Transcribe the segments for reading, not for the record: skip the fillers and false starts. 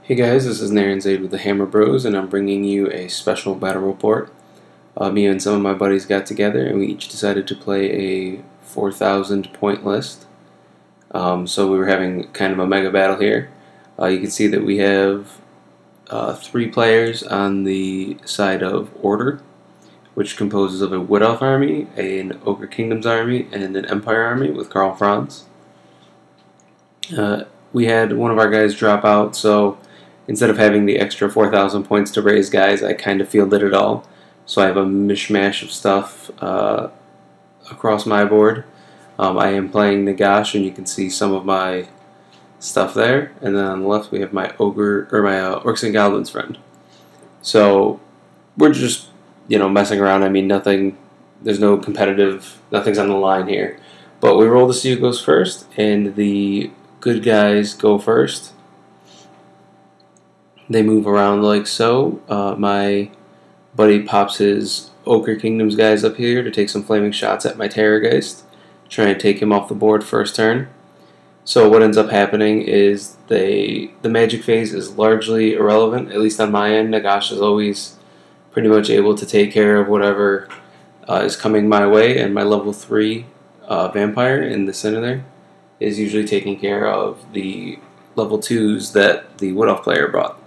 Hey guys, this is Zaid with the Hammer Bros, and I'm bringing you a special battle report. Me and some of my buddies got together, and we each decided to play a 4,000 point list. So we were having kind of a mega battle here. You can see that we have 3 players on the side of Order, which composes of a Wood Elf army, an Ogre Kingdoms army, and an Empire army with Karl, Franz. We had one of our guys drop out, so instead of having the extra 4,000 points to raise guys, I kind of fielded it all. So I have a mishmash of stuff across my board. I am playing Nagash, and you can see some of my stuff there. And then on the left we have my Ogre, or my Orcs and Goblins friend. So we're just, messing around. I mean, there's no competitive, nothing's on the line here. But we roll to see who goes first, and the good guys go first. They move around like so. My buddy pops his Ogre Kingdoms guys up here to take some flaming shots at my Terrorgeist, trying to take him off the board first turn. So what ends up happening is the magic phase is largely irrelevant, at least on my end. Nagash is always pretty much able to take care of whatever is coming my way, and my level 3 vampire in the center there is usually taking care of the level 2s that the Wood Elf player brought.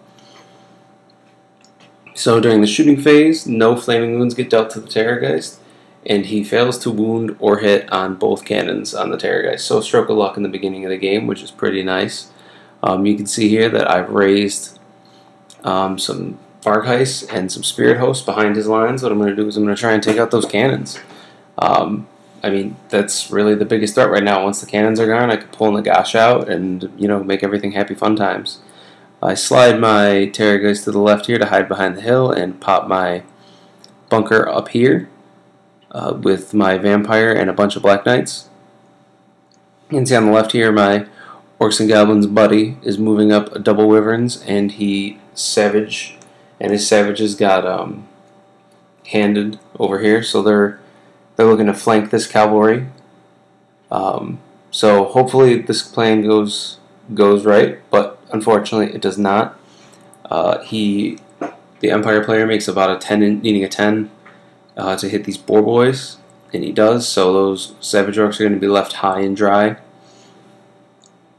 So during the shooting phase, no flaming wounds get dealt to the Terrorgeist, and he fails to wound or hit on both cannons on the Terrorgeist. So a stroke of luck in the beginning of the game, which is pretty nice. You can see here that I've raised some Vargheist and some Spirit Hosts behind his lines. What I'm going to do is I'm going to try and take out those cannons. I mean, that's really the biggest threat right now. Once the cannons are gone, I can pull Nagash out and, make everything happy fun times. I slide my Terrorgeist to the left here to hide behind the hill and pop my bunker up here with my Vampire and a bunch of Black Knights. You can see on the left here my Orcs and Goblins buddy is moving up double Wyverns, and his Savages got handed over here, so they're looking to flank this cavalry. So hopefully this plan goes right, but unfortunately it does not. The Empire player makes about a 10, needing a 10 to hit these boar boys, and he does. So those Savage Orcs are going to be left high and dry.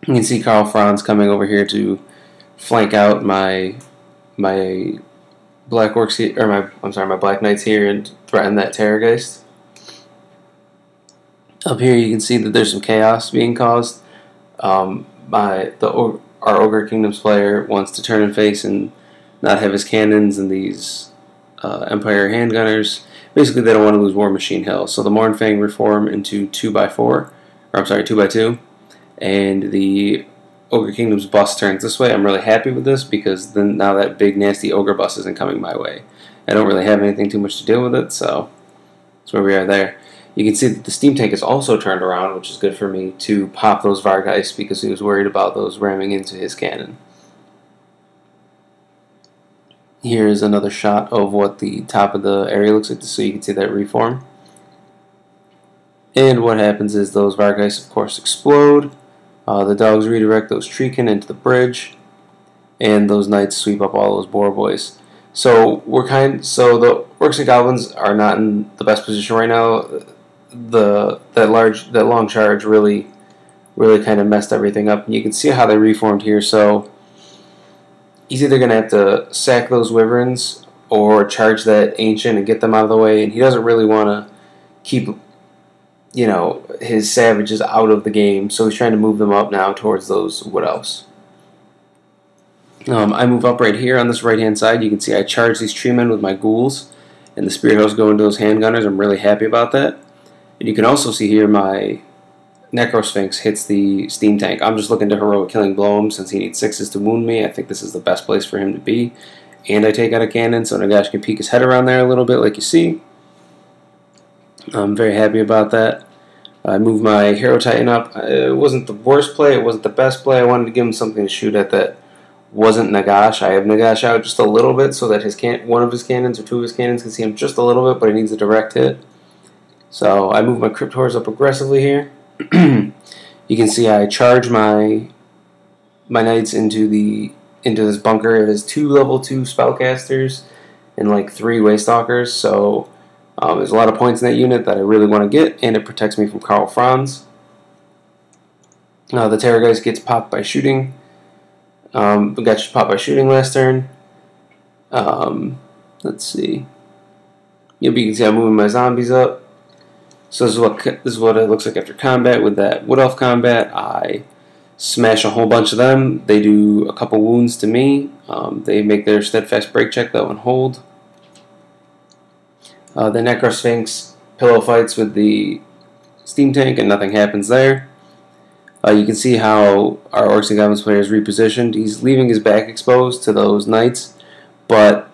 You can see Karl Franz coming over here to flank out my Black Orcs here, or my Black Knights here, and threaten that Terrorgeist. Up here you can see that there's some chaos being caused. Our Ogre Kingdoms player wants to turn and face and not have his cannons and these Empire handgunners. Basically, they don't want to lose War Machine Hill. So the Mournfang reform into 2x2, and the Ogre Kingdoms bus turns this way. I'm really happy with this because then now that big nasty Ogre bus isn't coming my way. I don't really have anything too much to deal with it, so that's where we are there. You can see that the steam tank is also turned around, which is good for me to pop those Vargheist because he was worried about those ramming into his cannon. Here's another shot of what the top of the area looks like, so you can see that reform. And what happens is those Vargheist, of course, explode. The dogs redirect those Treekin into the bridge, and those Knights sweep up all those boar boys. So the Orcs and Goblins are not in the best position right now. That long charge really kind of messed everything up, and you can see how they reformed here. So he's either going to have to sack those Wyverns or charge that Ancient and get them out of the way, and he doesn't really want to keep his Savages out of the game, so he's trying to move them up now towards those Wood Elves. I move up right here on this right hand side. You can see I charge these Treemen with my Ghouls, and the Spirit Hosts go into those Handgunners. I'm really happy about that. And you can also see here my Necrosphinx hits the steam tank. I'm just looking to heroic killing blow him since he needs 6s to wound me. I think this is the best place for him to be. And I take out a cannon so Nagash can peek his head around there a little bit like you see. I'm very happy about that. I moved my Hero Titan up. It wasn't the worst play. It wasn't the best play. I wanted to give him something to shoot at that wasn't Nagash. I have Nagash out just a little bit so that one of his cannons or two of his cannons can see him just a little bit, but he needs a direct hit. So I move my Crypt Horrors up aggressively here. You can see I charge my knights into this bunker. It has 2 level 2 spellcasters and like 3 Waystalkers, so there's a lot of points in that unit that I really want to get, and it protects me from Karl Franz. The Terrorgeist gets popped by shooting. Got popped by shooting last turn. Let's see. You can see I'm moving my zombies up. So this is what it looks like after combat. With that Wood Elf combat, I smash a whole bunch of them. They do a couple wounds to me. They make their steadfast break check though and hold. The Necrosphinx pillow fights with the steam tank and nothing happens there. You can see how our Orcs and Goblins player is repositioned. He's leaving his back exposed to those knights, but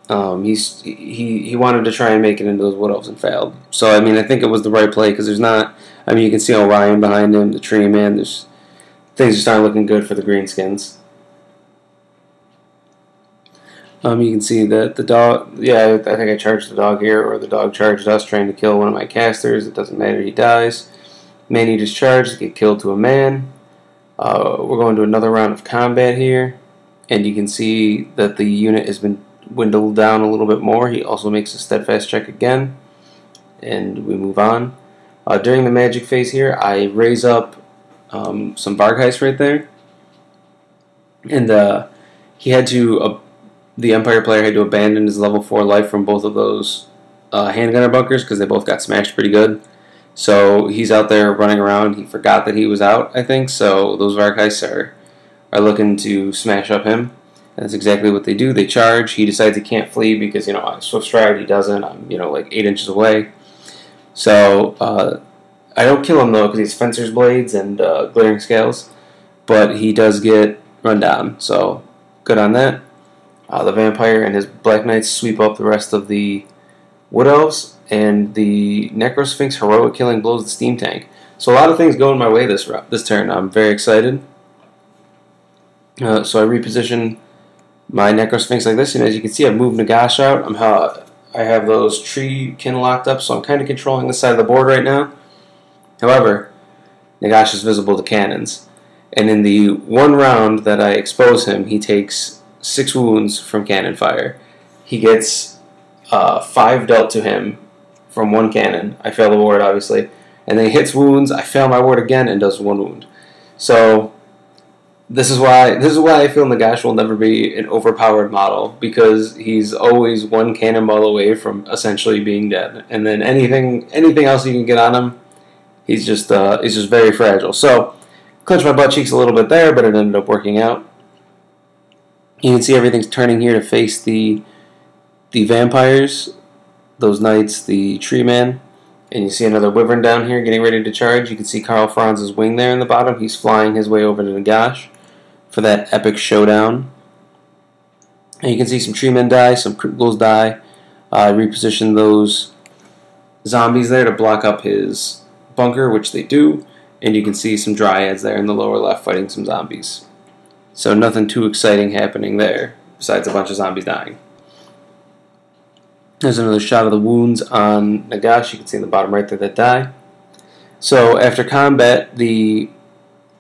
he wanted to try and make it into those Wood Elves and failed. So I mean, I think it was the right play because there's not. I mean, you can see Orion behind him, the Tree Man. There's things are starting looking good for the Greenskins. You can see that the dog. Yeah, I think I charged the dog here, or the dog charged us, trying to kill one of my casters. It doesn't matter. He dies. Man-Eater charged, get killed to a man. We're going to another round of combat here, and you can see that the unit has been dwindled down a little bit more. He also makes a steadfast check again, and we move on. During the magic phase here, I raise up some Vargheist right there, and he had to. The Empire player had to abandon his level 4 life from both of those handgunner bunkers because they both got smashed pretty good. So he's out there running around. He forgot that he was out, I think. So those Vargheists are looking to smash up him. And that's exactly what they do. They charge. He decides he can't flee because, Swift Stride, he doesn't. I'm, like 8 inches away. So I don't kill him, though, because he's Fencer's Blades and Glaring Scales. But he does get run down. So good on that. The Vampire and his Black Knights sweep up the rest of the Wood Elves, and the Necrosphinx heroic killing blows the steam tank. So a lot of things going my way this turn. I'm very excited. So I reposition my Necrosphinx like this, and as you can see, I've moved Nagash out. I have those tree kin locked up, so I'm kind of controlling this side of the board right now. However, Nagash is visible to cannons, and in the one round that I expose him, he takes 6 wounds from cannon fire. He gets 5 dealt to him from 1 cannon. I fail the ward, obviously. And then he hits wounds. I fail my ward again and does 1 wound. So this is why I feel Nagash will never be an overpowered model, because he's always 1 cannonball away from essentially being dead. And then anything else you can get on him, he's just very fragile. So clenched my butt cheeks a little bit there, but it ended up working out. You can see everything's turning here to face the vampires, those knights, the Tree Man, and you see another Wyvern down here getting ready to charge. You can see Karl Franz's wing there in the bottom. He's flying his way over to Nagash for that epic showdown. And you can see some Tree Men die, some Crypt Ghouls die. Reposition those zombies there to block up his bunker, which they do, and you can see some Dryads there in the lower left fighting some zombies. So nothing too exciting happening there, besides a bunch of zombies dying. There's another shot of the wounds on Nagash. You can see in the bottom right there that die. So after combat, the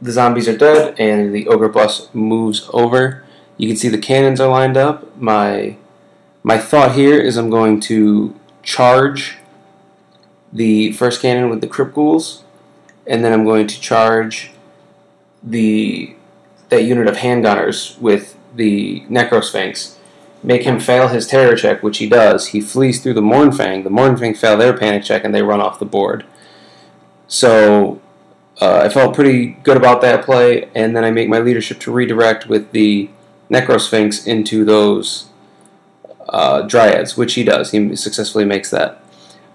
zombies are dead, and the Ogre Bus moves over. You can see the cannons are lined up. My thought here is I'm going to charge the first cannon with the Crypt Ghouls, and then I'm going to charge that unit of handgunners with the Necrosphinx, make him fail his terror check, which he does. He flees through the Mournfang. The Mournfang fail their panic check, and they run off the board. So I felt pretty good about that play, and then I make my leadership to redirect with the Necrosphinx into those Dryads, which he does. He successfully makes that.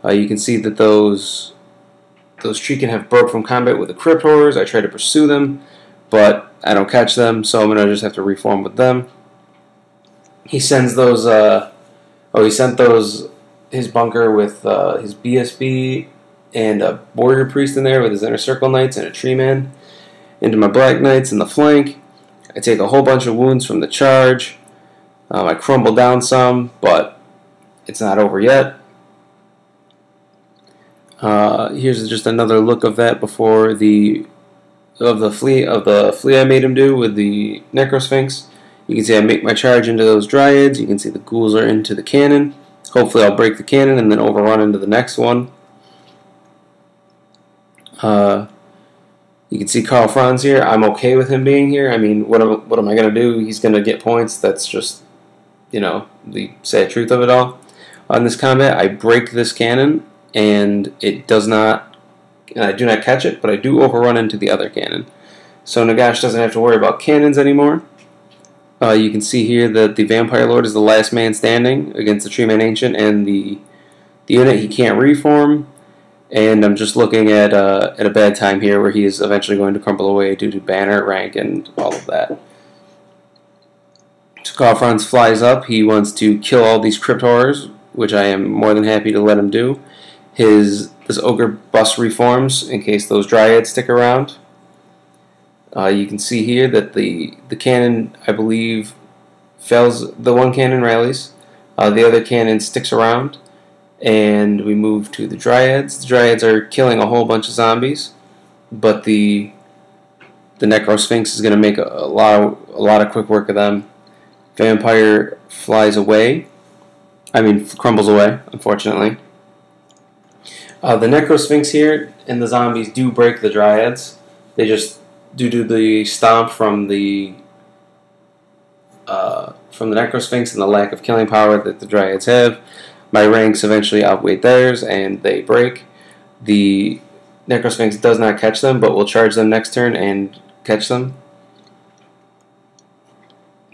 You can see that those Treekin have broke from combat with the Crypt Horrors. I try to pursue them, but I don't catch them, so I'm going to just have to reform with them. He sends those, he sent his bunker with his BSB and a Warrior Priest in there with his Inner Circle Knights and a Tree Man into my Black Knights in the flank. I take a whole bunch of wounds from the charge. I crumble down some, but it's not over yet. Here's just another look of that before the flea I made him do with the Necrosphinx. You can see I make my charge into those Dryads. You can see the ghouls are into the cannon. Hopefully I'll break the cannon and then overrun into the next one. You can see Karl Franz here. I'm okay with him being here. I mean, what am I going to do? He's going to get points. That's just, you know, the sad truth of it all. On this combat, I break this cannon, and it does not, and I do not catch it, but I do overrun into the other cannon. So Nagash doesn't have to worry about cannons anymore. You can see here that the Vampire Lord is the last man standing against the Tree Man Ancient and the unit. He can't reform, and I'm just looking at a bad time here where he is eventually going to crumble away due to banner, rank, and all of that. So Karl Franz flies up. He wants to kill all these Crypt Horrors, which I am more than happy to let him do. This Ogre bus reforms in case those Dryads stick around. You can see here that the cannon, I believe, fails. The one cannon rallies. The other cannon sticks around. And we move to the Dryads. The Dryads are killing a whole bunch of zombies. But the Necrosphinx is going to make a lot of quick work of them. Vampire flies away. I mean, crumbles away, unfortunately. The Necrosphinx here and the zombies do break the Dryads. They just, due to the stomp from the Necrosphinx and the lack of killing power that the Dryads have, my ranks eventually outweigh theirs and they break. The Necrosphinx does not catch them, but will charge them next turn and catch them.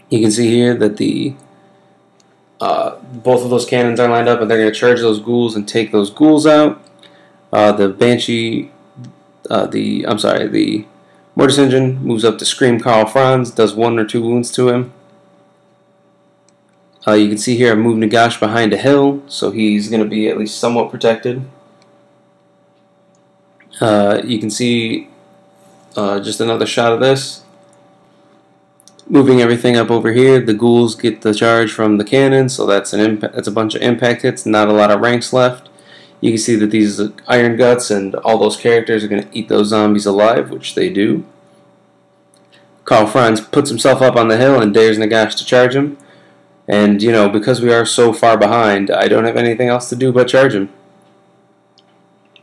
You can see here that both of those cannons are lined up, and they're going to charge those ghouls and take those ghouls out. The Banshee, the Mortis Engine moves up to scream Karl Franz, does 1 or 2 wounds to him. You can see here I moved Nagash behind a hill, so he's going to be at least somewhat protected. You can see just another shot of this. Moving everything up over here, the ghouls get the charge from the cannon, so that's a bunch of impact hits, not a lot of ranks left. You can see that these Iron Guts and all those characters are going to eat those zombies alive, which they do. Karl Franz puts himself up on the hill and dares Nagash to charge him. And, you know, because we are so far behind, I don't have anything else to do but charge him.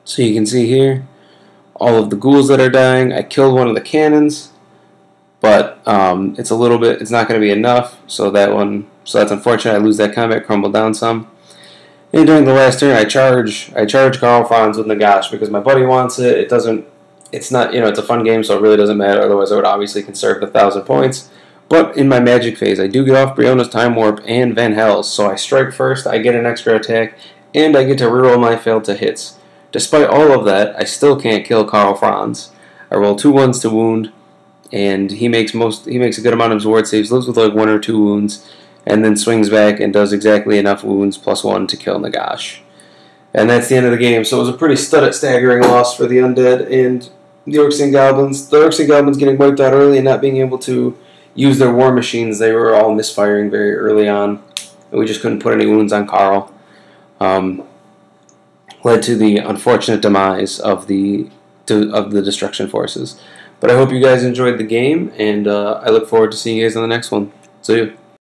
So you can see here, all of the ghouls that are dying. I killed one of the cannons, but it's not going to be enough. So that's unfortunate. I lose that combat, crumble down some. And during the last turn, I charge Karl Franz with Nagash because my buddy wants it. It's not, you know, it's a fun game, so it really doesn't matter. Otherwise, I would obviously conserve the 1,000 points. But in my magic phase, I do get off Briona's Time Warp and Van Hels, so I strike first, I get an extra attack, and I get to reroll my failed to hits. Despite all of that, I still can't kill Karl Franz. I roll 2 1s to wound, and he makes a good amount of his ward saves, lives with like 1 or 2 wounds, and then swings back and does exactly enough wounds +1 to kill Nagash. And that's the end of the game. So it was a pretty staggering loss for the Undead and the Orcs and Goblins. The Orcs and Goblins getting wiped out early and not being able to use their war machines. They were all misfiring very early on, and we just couldn't put any wounds on Karl. Led to the unfortunate demise of the Destruction Forces. But I hope you guys enjoyed the game, and I look forward to seeing you guys on the next one. See you.